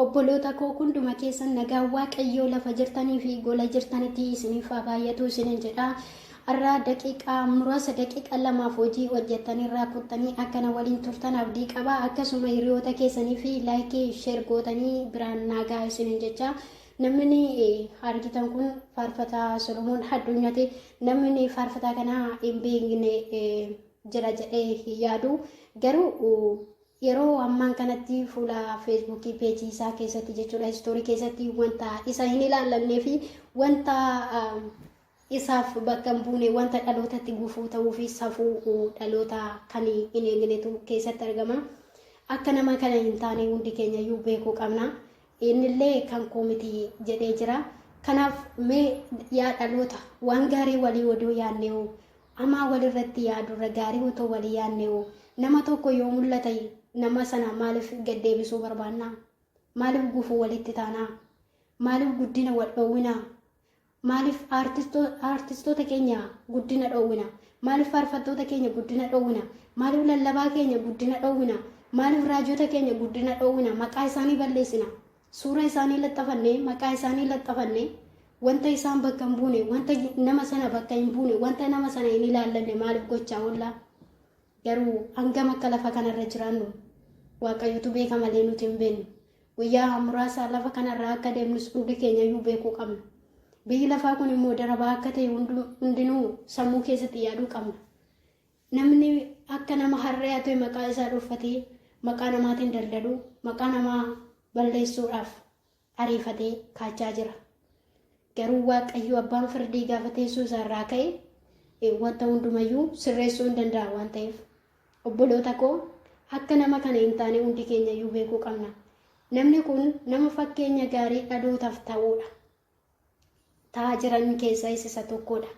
Obboloota koo hunduma keessan nagaa waaqayyoo lafa jirtanii fi gola jirtanitti isiniif haa baay'atu isinin jedha. Har'a daqiiqaa muraasa daqiiqaa lamaaf hojii hojjettanii irraa kuttanii akkana waliin turtan abdii qaba. Akkasuma hiriyoota keessanii fi laayikii sheer gootanii biraan nagaa isinin jecha. Namni argitan kun faarfataa Solomoon Addunyaati. Namni faarfataa kana hin beekne jira jedhee yaadu garuu yeroo ammaan kanatti fuula feesbuukii peejii isaa keessatti jechuudha istoorii keessatti wanta isa hin ilaallamnee fi wanta isaaf bakka hin buune wanta dhalootatti gufuu ta'uu fi safuu dhaloota kan hin eegnetu keessatti argama. Akka nama kana hin taane hundi keenya iyyuu beekuu qabna. Innillee kan koomiti jedhee jira. Kanaaf mee yaa dhaloota waan gaarii walii oduu yaadnee amaa walirratti yaadurra gaarii otoo walii yaadnee nama tokko yoo mul'ata nama sana maaliif gaddeebisuu barbaanna? Maaliif gufuu walitti taana? Maaliif guddina wal dhoowwina? Maaliif artistoota keenya guddina dhoowwina? Maaliif faarfattoota keenya guddina dhoowwina? Maaliif lallabaa keenya guddina dhoowwina? Maaliif raajota keenya guddina dhoowwina? Maqaa isaanii balleessina. Suura isaanii laxxafanne, maqaa isaanii laxxafanne, wanta isaan bakka hin buune, wanta nama sana bakka hin buune, wanta nama sana hin ilaallanne maaliif gochaa oolla? Garuu hangam akka lafa kanarra jiraannu waaqayyotu beeka malee nuti hin beeknu. Guyyaa muraasa lafa kanarraa akka deemnus hundi keenya iyyuu beekuu qabna. Biyyi lafaa kun immoo darabaa akka ta'e hundinuu sammuu keessatti yaaduu qabna. Namni akka nama harree haa ta'e maqaa isaa dhuunfatee maqaa namaatiin daldalu maqaa namaa balleessuudhaaf ariifatee kaachaa jira. Garuu waaqayyo abbaan firdii gaafa teessoo isaarraa ka'e wanta hundumayyuu sirreessuu hin danda'a waan ta'eef. Obboloota koo akka nama kana hin taane hundi keenya iyyuu beekuu qabna. Namni kun nama fakkeenya gaarii dhalootaaf ta'uudha. Ta'aa jiran keessaa isa tokkodha.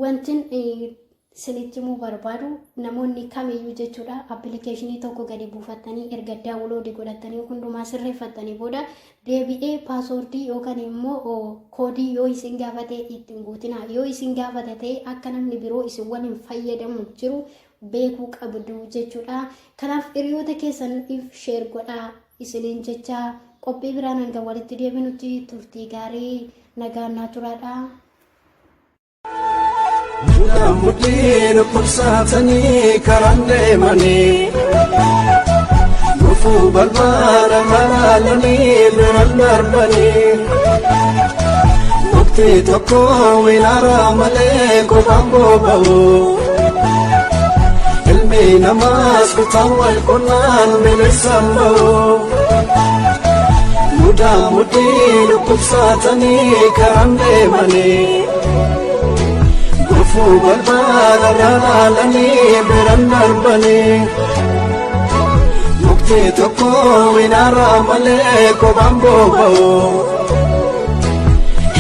Wantin isinitti himuu barbaadu namoonni kamiyyuu jechuudha appilikeeshinii tokko gadi buufattanii erga daawuloodii godhattanii hundumaa sirreeffattanii booda deebi'ee paaswoordii yookaan immoo koodii yoo isin gaafate ittiin guutina. Yoo isin gaafate ta'e akka namni biroo isin waliin fayyadamu jiru beekuu qabdu jechuudha. Kanaaf hiriyoota keessaniif sheer godhaa isiniin jecha qophii biraan hanga walitti deebinutti turtii gaarii nagaan naa turaadha. Mudin kursatani karande mani Gufu balbara malalani berandar bani Mukti toko winara male ko bambo bau Ilmi namas kutawal kunan bilisambau Muda mudin kursatani karande mani Balbara lalani berandar bani Mukti toko winara male ko bambo bau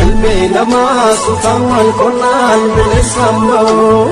Ilmi namas utawal kunan bilisambau